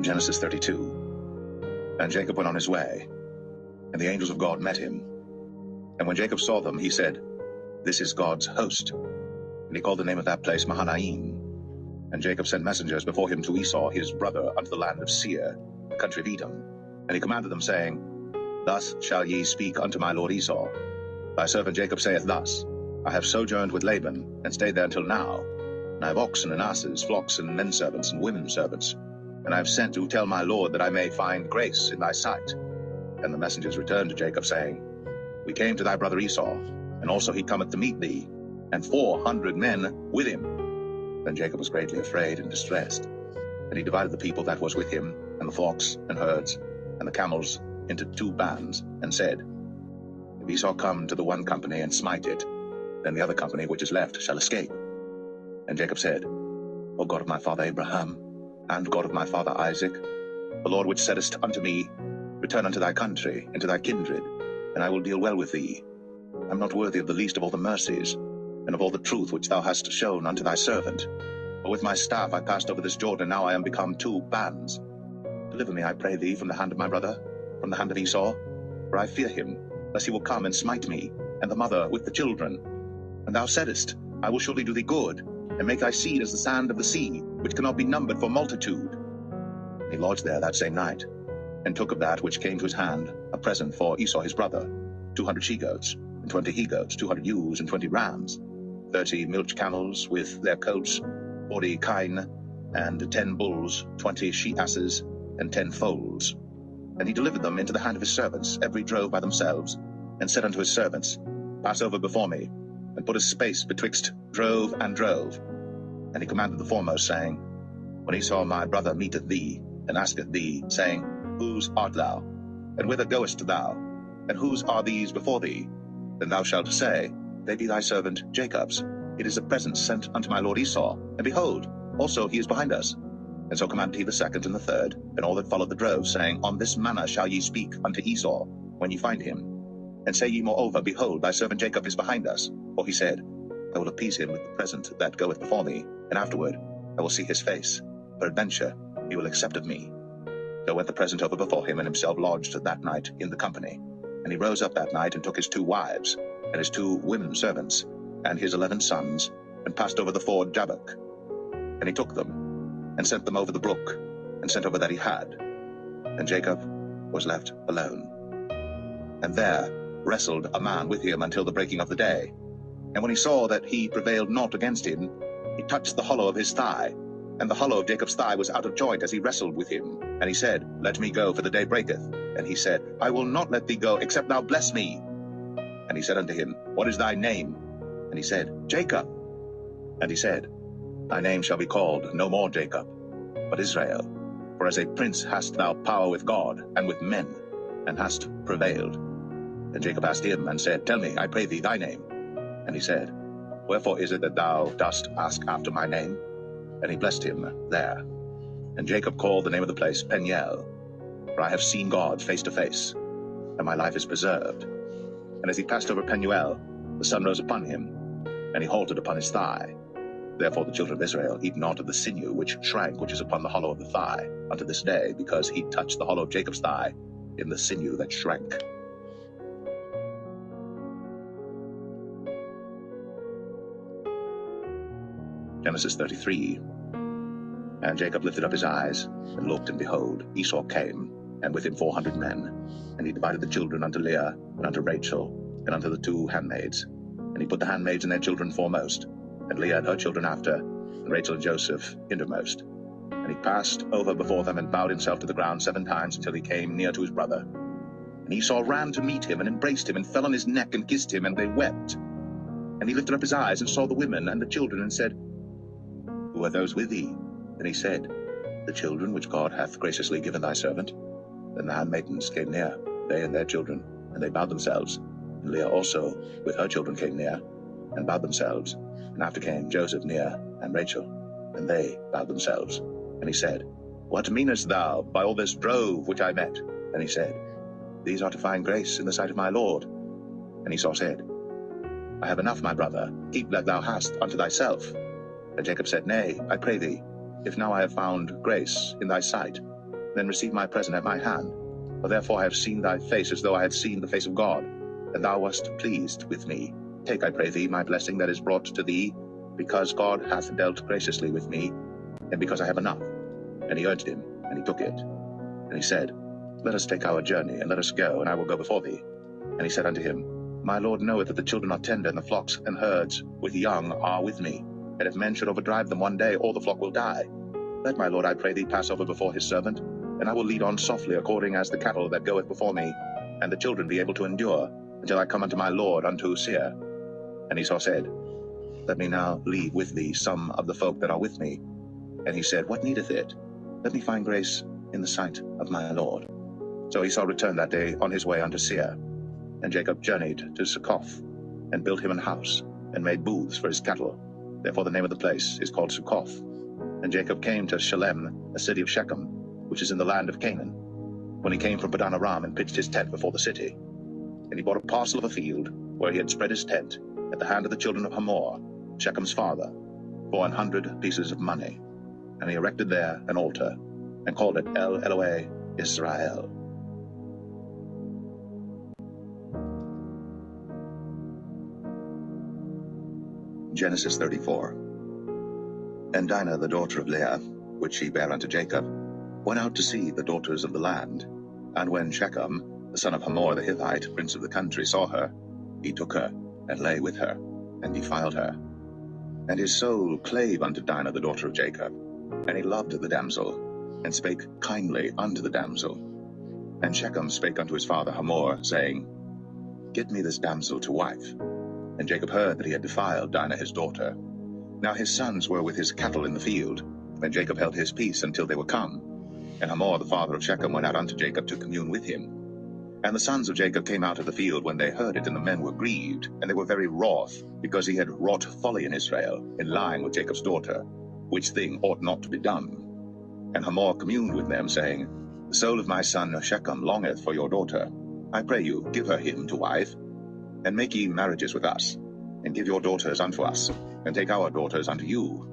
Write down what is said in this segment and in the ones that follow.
Genesis 32. And Jacob went on his way, and the angels of God met him. And when Jacob saw them, he said, "This is God's host." And he called the name of that place Mahanaim. And Jacob sent messengers before him to Esau his brother unto the land of Seir, the country of Edom. And he commanded them, saying, "Thus shall ye speak unto my lord Esau. Thy servant Jacob saith thus, I have sojourned with Laban, and stayed there until now. And I have oxen and asses, flocks and men servants and women servants. And I have sent to tell my lord that I may find grace in thy sight." And the messengers returned to Jacob, saying, "We came to thy brother Esau, and also he cometh to meet thee, and 400 men with him." Then Jacob was greatly afraid and distressed. And he divided the people that was with him, and the flocks and herds, and the camels, into 2 bands, and said, "If Esau come to the one company and smite it, then the other company which is left shall escape." And Jacob said, "O God of my father Abraham, and God of my father Isaac, the Lord which saidst unto me, Return unto thy country, and to thy kindred, and I will deal well with thee. I am not worthy of the least of all the mercies, and of all the truth which thou hast shown unto thy servant. For with my staff I passed over this Jordan, and now I am become 2 bands. Deliver me, I pray thee, from the hand of my brother, from the hand of Esau, for I fear him, lest he will come and smite me, and the mother with the children. And thou saidst, I will surely do thee good, and make thy seed as the sand of the sea, which cannot be numbered for multitude." And he lodged there that same night, and took of that which came to his hand a present for Esau his brother, 200 she-goats, and 20 he-goats, 200 ewes, and 20 rams, 30 milch camels with their coats, 40 kine, and 10 bulls, 20 she-asses, and 10 foals. And he delivered them into the hand of his servants, every drove by themselves, and said unto his servants, "Pass over before me, and put a space betwixt drove and drove." And he commanded the foremost, saying, "When Esau my brother meeteth thee, and asketh thee, saying, Whose art thou? And whither goest thou? And whose are these before thee? Then thou shalt say, They be thy servant Jacob's. It is a present sent unto my lord Esau. And behold, also he is behind us." And so commanded he the second and the third, and all that followed the drove, saying, "On this manner shall ye speak unto Esau, when ye find him. And say ye moreover, Behold, thy servant Jacob is behind us. For he said, I will appease him with the present that goeth before me, and afterward I will see his face. Peradventure he will accept of me." So went the present over before him, and himself lodged that night in the company. And he rose up that night, and took his 2 wives, and his 2 women servants, and his 11 sons, and passed over the ford Jabbok. And he took them, and sent them over the brook, and sent over that he had. And Jacob was left alone. And there wrestled a man with him until the breaking of the day. And when he saw that he prevailed not against him, he touched the hollow of his thigh, and the hollow of Jacob's thigh was out of joint as he wrestled with him. And he said, "Let me go, for the day breaketh." And he said, "I will not let thee go, except thou bless me." And he said unto him, "What is thy name?" And he said, "Jacob." And he said, "Thy name shall be called no more Jacob, but Israel. For as a prince hast thou power with God and with men, and hast prevailed." And Jacob asked him, and said, "Tell me, I pray thee, thy name." And he said, "Wherefore is it that thou dost ask after my name?" And he blessed him there. And Jacob called the name of the place Peniel, for I have seen God face to face, and my life is preserved. And as he passed over Peniel, the sun rose upon him, and he halted upon his thigh. Therefore the children of Israel eat not of the sinew which shrank, which is upon the hollow of the thigh, unto this day, because he touched the hollow of Jacob's thigh in the sinew that shrank. Genesis 33. And Jacob lifted up his eyes, and looked, and behold, Esau came, and with him 400 men. And he divided the children unto Leah, and unto Rachel, and unto the 2 handmaids. And he put the handmaids and their children foremost, and Leah and her children after, and Rachel and Joseph hindermost. And he passed over before them, and bowed himself to the ground 7 times, until he came near to his brother. And Esau ran to meet him, and embraced him, and fell on his neck, and kissed him, and they wept. And he lifted up his eyes, and saw the women and the children, and said, Who are those with thee? And he said, The children which God hath graciously given thy servant. Then the handmaidens came near, they and their children, and they bowed themselves. And Leah also with her children came near, and bowed themselves. And after came Joseph near, and Rachel, and they bowed themselves. And he said, What meanest thou by all this drove which I met? And he said, These are to find grace in the sight of my Lord. And Esau said, I have enough, my brother, keep that thou hast unto thyself. And Jacob said, Nay, I pray thee, if now I have found grace in thy sight, then receive my present at my hand. For therefore I have seen thy face as though I had seen the face of God, and thou wast pleased with me. Take, I pray thee, my blessing that is brought to thee, because God hath dealt graciously with me, and because I have enough. And he urged him, and he took it. And he said, Let us take our journey, and let us go, and I will go before thee. And he said unto him, My Lord knoweth that the children are tender, and the flocks and herds with young are with me. And if men should overdrive them one day, all the flock will die. Let my Lord, I pray thee, pass over before his servant, and I will lead on softly according as the cattle that goeth before me, and the children be able to endure, until I come unto my Lord unto Seir. And Esau said, Let me now leave with thee some of the folk that are with me. And he said, What needeth it? Let me find grace in the sight of my Lord. So Esau returned that day on his way unto Seir. And Jacob journeyed to Succoth, and built him an house, and made booths for his cattle. Therefore the name of the place is called Succoth. And Jacob came to Shalem, a city of Shechem, which is in the land of Canaan, when he came from Padan Aram, and pitched his tent before the city. And he bought a parcel of a field, where he had spread his tent, at the hand of the children of Hamor, Shechem's father, for 100 pieces of money. And he erected there an altar, and called it El Elohe Israel. Genesis 34. And Dinah, the daughter of Leah, which she bare unto Jacob, went out to see the daughters of the land. And when Shechem, the son of Hamor the Hivite, prince of the country, saw her, he took her, and lay with her, and defiled her. And his soul clave unto Dinah the daughter of Jacob, and he loved the damsel, and spake kindly unto the damsel. And Shechem spake unto his father Hamor, saying, Get me this damsel to wife. And Jacob heard that he had defiled Dinah his daughter. Now his sons were with his cattle in the field, and Jacob held his peace until they were come. And Hamor the father of Shechem went out unto Jacob to commune with him. And the sons of Jacob came out of the field when they heard it, and the men were grieved, and they were very wroth, because he had wrought folly in Israel, in lying with Jacob's daughter, which thing ought not to be done. And Hamor communed with them, saying, The soul of my son Shechem longeth for your daughter. I pray you, give her him to wife, and make ye marriages with us, and give your daughters unto us, and take our daughters unto you.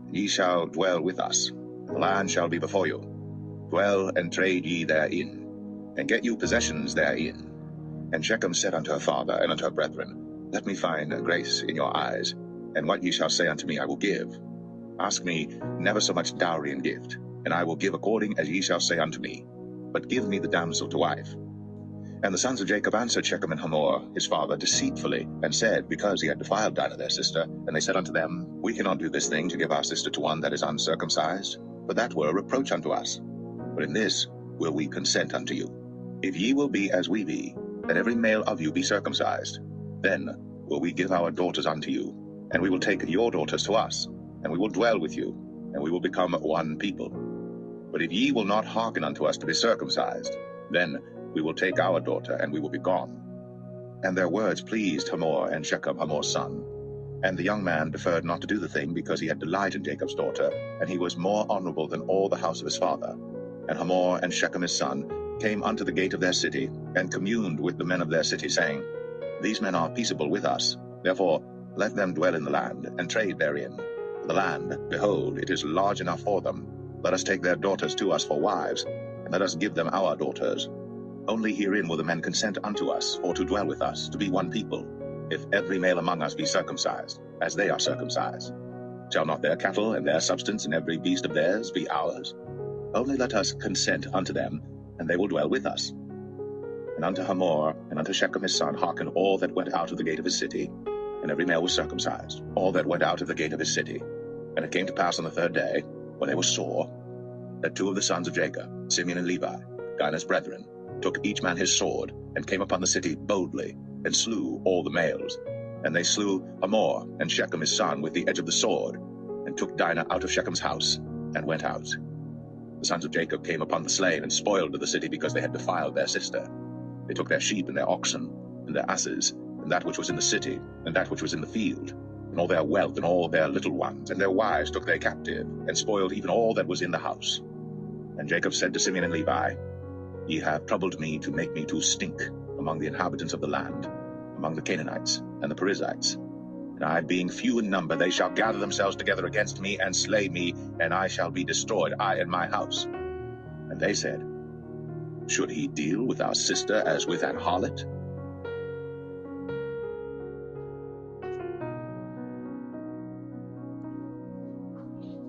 And ye shall dwell with us, and the land shall be before you. Dwell and trade ye therein, and get you possessions therein. And Shechem said unto her father and unto her brethren, Let me find grace in your eyes, and what ye shall say unto me I will give. Ask me never so much dowry and gift, and I will give according as ye shall say unto me. But give me the damsel to wife. And the sons of Jacob answered Shechem and Hamor his father deceitfully, and said, because he had defiled Dinah their sister. And they said unto them, We cannot do this thing to give our sister to one that is uncircumcised, for that were a reproach unto us. But in this will we consent unto you. If ye will be as we be, that every male of you be circumcised, then will we give our daughters unto you, and we will take your daughters to us, and we will dwell with you, and we will become one people. But if ye will not hearken unto us to be circumcised, then we will take our daughter, and we will be gone. And their words pleased Hamor and Shechem, Hamor's son. And the young man deferred not to do the thing, because he had delight in Jacob's daughter, and he was more honorable than all the house of his father. And Hamor and Shechem his son came unto the gate of their city, and communed with the men of their city, saying, These men are peaceable with us, therefore let them dwell in the land, and trade therein. For the land, behold, it is large enough for them. Let us take their daughters to us for wives, and let us give them our daughters. Only herein will the men consent unto us, for to dwell with us, to be one people, if every male among us be circumcised, as they are circumcised. Shall not their cattle and their substance and every beast of theirs be ours? Only let us consent unto them, and they will dwell with us. And unto Hamor and unto Shechem his son hearkened all that went out of the gate of his city, and every male was circumcised, all that went out of the gate of his city. And it came to pass on the third day, when they were sore, that two of the sons of Jacob, Simeon and Levi, Dinah's brethren, took each man his sword, and came upon the city boldly, and slew all the males. And they slew Hamor and Shechem his son with the edge of the sword, and took Dinah out of Shechem's house, and went out. The sons of Jacob came upon the slain, and spoiled the city, because they had defiled their sister. They took their sheep and their oxen, and their asses, and that which was in the city, and that which was in the field, and all their wealth, and all their little ones, and their wives took they captive, and spoiled even all that was in the house. And Jacob said to Simeon and Levi, Ye have troubled me to make me to stink among the inhabitants of the land, among the Canaanites and the Perizzites. And I, being few in number, they shall gather themselves together against me, and slay me, and I shall be destroyed, I and my house. And they said, Should he deal with our sister as with an harlot?